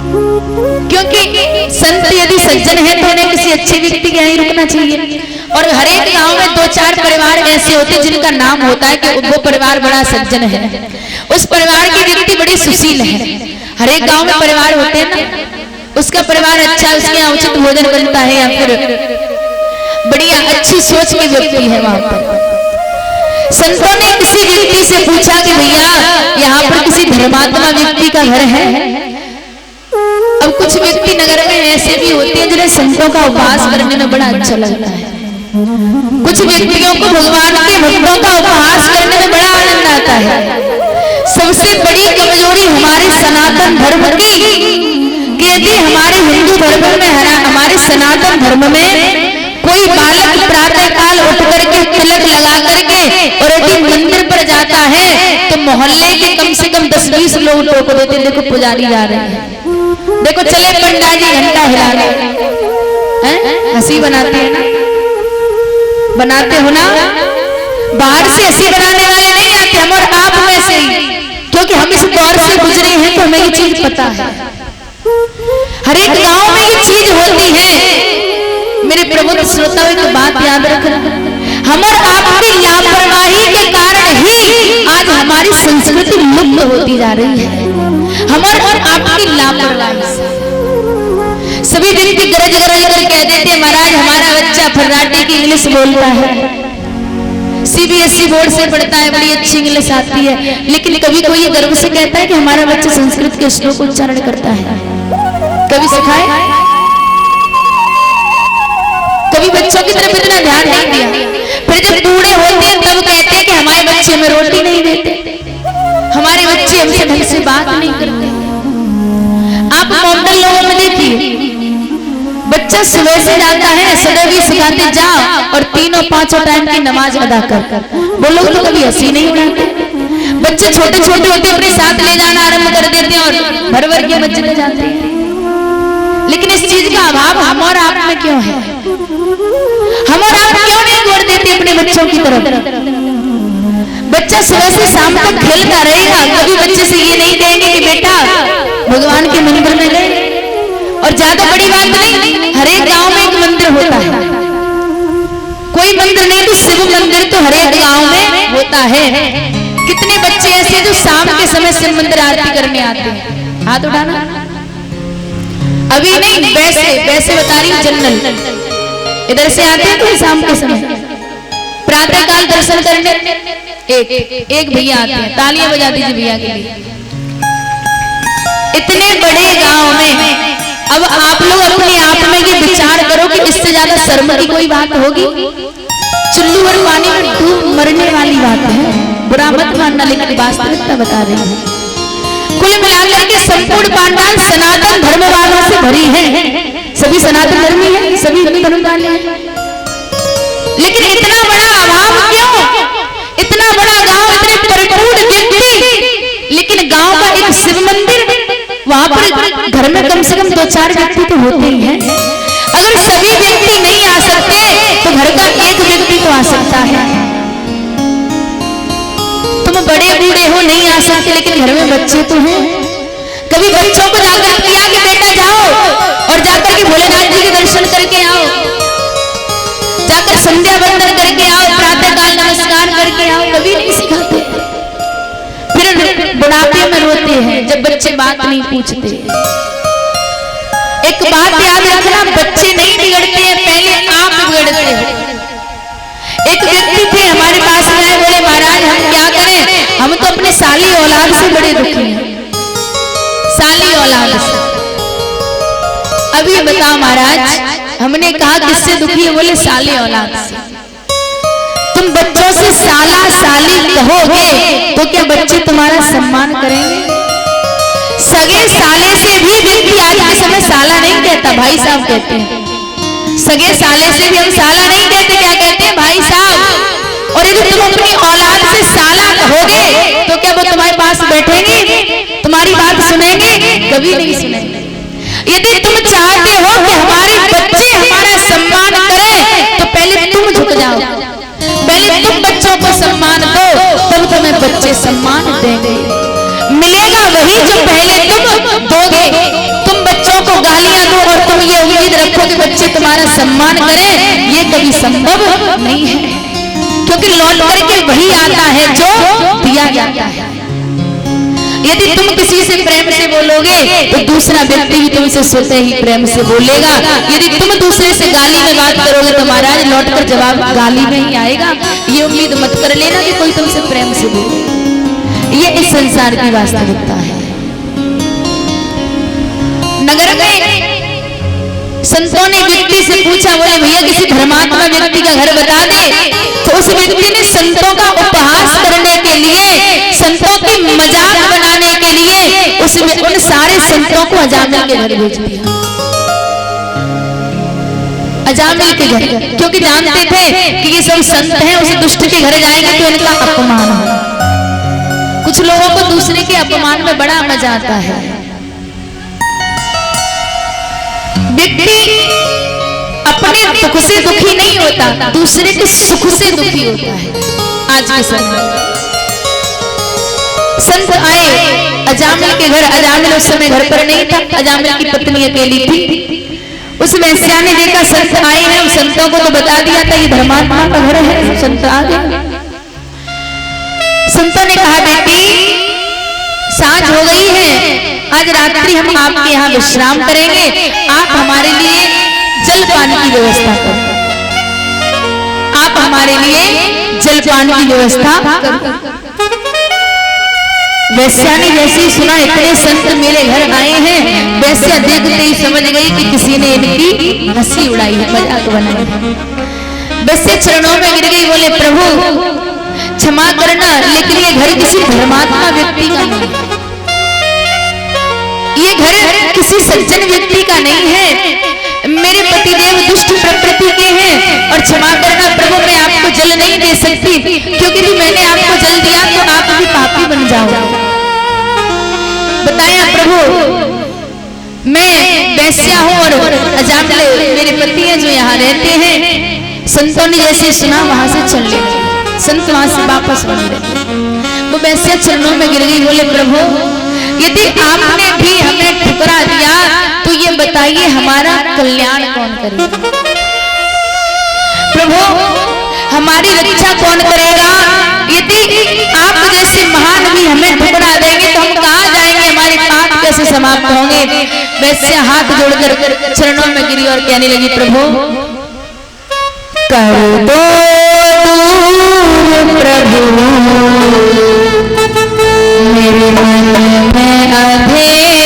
क्योंकि संत यदि सज्जन है तो उन्हें किसी अच्छे व्यक्ति के यहाँ रुकना चाहिए। और हर एक गांव में 2-4 परिवार ऐसे होते हैं जिनका नाम होता है कि वो परिवार बड़ा सज्जन है, उस परिवार के व्यक्ति बड़ी सुशील है। हर एक गांव में परिवार होते हैं ना, उसका परिवार अच्छा, उसके यहाँ उचित भोजन बनता है या फिर बढ़िया अच्छी सोच के व्यक्ति है वहां पर। संतों ने किसी व्यक्ति से पूछा कि भैया यहाँ पर किसी धर्मात्मा व्यक्ति का घर है? अब कुछ व्यक्ति नगर में ऐसे भी होते हैं जिन्हें संतों का उपहास करने में बड़ा अच्छा लगता है। कुछ व्यक्तियों को भगवान के भक्तों का उपहास करने में बड़ा आनंद आता है। सबसे बड़ी कमजोरी हमारे सनातन धर्म की, यदि हमारे हिंदू धर्म में, हमारे सनातन धर्म में कोई बालक प्रातः काल उठ करके तिलक लगा करके और यदि मंदिर पर जाता है तो मोहल्ले के कम से कम 10-20 लोग टोक देते, देखो पुजारी जा रहे हैं, देखो चले पंडा जी घंटा हिला रहे हैं। हंसी बनाते हैं ना, बनाते हो ना? बाहर से हंसी बनाने वाले नहीं आते, हम और आप में से ही, क्योंकि हम इस दौर से गुजरे हैं तो हमें ये चीज पता है। हर एक गांव में ये चीज होती है। मेरे प्रबुद्ध श्रोताओं एक बात याद रखना, हम और आपकी लापरवाही के कारण ही आज हमारी संस्कृति लुप्त होती जा रही है। हम और आपकी लापरवाही से सभी व्यक्ति गरज गरज कर कह देते हैं महाराज हमारा बच्चा फर्राटे की इंग्लिश बोलता है, सीबीएसई बोर्ड से पढ़ता है, बड़ी अच्छी इंग्लिश आती है, लेकिन कभी कोई ये गर्व से कहता है कि हमारा बच्चा संस्कृत के श्लोक उच्चारण करता है? कभी सिखाए? कभी बच्चों की तरफ इतना ध्यान नहीं दिया। फिर जब बूढ़े होते हैं तब कहते हैं कि हमारे बच्चे हमें रोटी नहीं देते, हमारे बच्चे हमसे ढंग से बात नहीं करते। आप मॉडल लोगों में देखिए, बच्चा सुबह से जाता है, सदैव सिखाते जाओ और 3-5 टाइम की नमाज अदा कर। वो लोग तो कभी हंसी नहीं उड़ाते। बच्चे छोटे छोटे होते अपने साथ ले जाना आरंभ कर देते हैं और भर भर के मस्जिद में जाते हैं। लेकिन इस चीज का अभाव हम और आप में क्यों है? हम और आप क्यों नहीं दौड़ देते अपने बच्चों की तरफ? बच्चा सुबह से शाम तक खेलता रहेगा, कभी बच्चे से ये नहीं कहेंगे कि बेटा भगवान के मंदिर में गए। और ज्यादा बड़ी बात नहीं, हर एक गांव में एक मंदिर होता है, कोई मंदिर नहीं तो शिव मंदिर तो हर एक गांव में होता है। कितने बच्चे ऐसे जो शाम के समय शिव मंदिर आरती करने आते हैं? हाथ उठाना। अभी नहीं, वैसे बता रही हूँ, जनरल इधर से आते हैं तो शाम के समय प्रातः काल दर्शन करने एक भैया आते हैं, तालियां बजा दीजिए भैया के लिए। इतने बड़े गांव में अब आप लोग अपने आप में ये विचार करो कि इससे ज्यादा शर्म की कोई बात होगी? चुल्लू और पानी में डूब मरने वाली बात है, बुरा मत मानना, लेकिन वास्तविकता बता रही है। कुल मिलाकर के संपूर्ण पांडाल सनातन धर्म वालों से भरी है, सभी सनातन धर्मी है, सभी धर्म वाले हैं। लेकिन इतना बड़ा अभाव क्यों? इतना बड़ा गांव, इतने परिपूर्ण व्यक्ति, लेकिन गांव का एक शिव मंदिर, वहां पर घर में कम से कम 2-4 व्यक्ति तो होते ही हैं। अगर सभी व्यक्ति नहीं आ सकते तो घर का एक व्यक्ति तो आ सकता है। तुम बड़े बूढ़े हो, नहीं आ सकते, लेकिन घर में बच्चे तो हैं। कभी बच्चों को जाकर किया कि बेटा जाओ और जाकर के भोलेनाथ जी के दर्शन करके आओ, जाकर संध्या वंदन करके आओ, प्रातः काल नमस्कार करके आओ, कभी नहीं सिखाते। फिर बुढ़ापे में रोते हैं जब बच्चे बात नहीं पूछते। एक बात याद रखना, बच्चे नहीं बिगड़ते हैं, पहले आप बिगड़ते हो। एक व्यक्ति थे हमारे पास में, बोले महाराज हम क्या करें, हम तो अपने साली औलाद से बड़े दुखी हैं। साली औलाद से। अभी बताओ महाराज, हमने कहा किससे दुखी है? बोले साली औलाद से। तुम बच्चों से साला साली कहोगे तो क्या बच्चे तुम्हारा सम्मान करेंगे? सगे साले से भी व्यक्ति आज के समय साला नहीं कहता, भाई साहब कहते हैं। सगे साले से भी हम साला नहीं कहते, क्या कहते हैं? भाई साहब। और यदि तुम अपनी औलाद से साला कहोगे तो क्या वो तुम्हारे पास बैठेंगे, तुम्हारी बात सुनेंगे? कभी नहीं सुनेंगे। यदि तुम चाहते हो कि हमारे बच्चे हमारा सम्मान करें तो पहले तुम झुक जाओ, पहले तुम बच्चों को सम्मान दो, तब तुम्हें बच्चे सम्मान देंगे। मिलेगा वही जो पहले तुम दोगे। तुम तुम्हारा सम्मान करे, ये कभी संभव नहीं है, क्योंकि लौट करके वही आता है जो दिया जाता है। यदि तुम किसी से प्रेम से बोलोगे तो दूसरा व्यक्ति भी तुमसे स्वतः ही प्रेम से बोलेगा। यदि तुम दूसरे से गाली में बात करोगे तो महाराज लौटकर जवाब गाली में ही आएगा। ये उम्मीद मत कर लेना कि कोई तुमसे प्रेम से बोले। ये इस संसार की वास्तविकता है। नगर में संतों ने व्यक्ति से पूछा, बोले भैया किसी धर्मात्मा व्यक्ति का घर बता दे। तो उस व्यक्ति ने संतों का उपहास करने के लिए, संतों की मजाक बनाने के लिए उन सारे संतों को अजामिल के घर भेज दिया। अजामिल के घर, क्योंकि जानते थे कि ये सब संत हैं, उस दुष्ट के घर जाएंगे तो इनका अपमान होगा। कुछ लोगों को दूसरे के अपमान में बड़ा मजा आता है। व्यक्ति अपने दुख से दुखी नहीं होता, दूसरे के सुख से दुखी होता है। आज के समय संत आए अजामिल के घर। अजामिल उस समय घर पर नहीं था, अजामिल की पत्नी अकेली थी। उस वेश्या ने देखा संत आए हैं, संतों को तो बता दिया था ये धर्मात्मा का घर है। संत आ गए। संतों ने कहा बेटी सांझ हो गई है, आज रात्रि हम आपके यहाँ विश्राम करेंगे, आप हमारे लिए जल पानी की व्यवस्था करें। आप हमारे लिए जल पानी की व्यवस्था करें। वैश्या ने जैसे ही सुना इतने संत मेरे घर आए हैं, वैश्या देखते ही समझ गई कि किसी ने इनकी हंसी उड़ाई है, मजाक बनाई है। वैश्या चरणों में गिर गई, बोले प्रभु क्षमा करना, लेकिन ये घर किसी धर्मात्मा व्यक्ति का नहीं है, ये घर किसी सज्जन व्यक्ति का नहीं है। मेरे पतिदेव दुष्ट प्रकृति के हैं, और क्षमा करना प्रभु मैं आपको जल नहीं दे सकती, क्योंकि भी मैंने आपको जल दिया तो आप भी पापी बन जाओगे। बताया प्रभु मैं वैश्या हूँ और अजामिल मेरे पति हैं जो यहाँ रहते हैं। संतों ने जैसे सुना वहां से चल गए। संत वहां से वापस बन गए। वो वैश्या चरणों में गिर गई, बोले प्रभु यदि आपने भी हमें ठुकरा दिया तो ये बताइए हमारा कल्याण कौन करेगा? प्रभु हमारी रक्षा कौन करेगा? यदि आप जैसे महान भी हमें ठुकरा देंगे तो हम कहाँ जाएंगे, हमारे पाप कैसे समाप्त होंगे? वैसे हाथ जोड़कर चरणों में गिरी और कहने लगी प्रभु कर दो प्रभु मेरे मन में अधे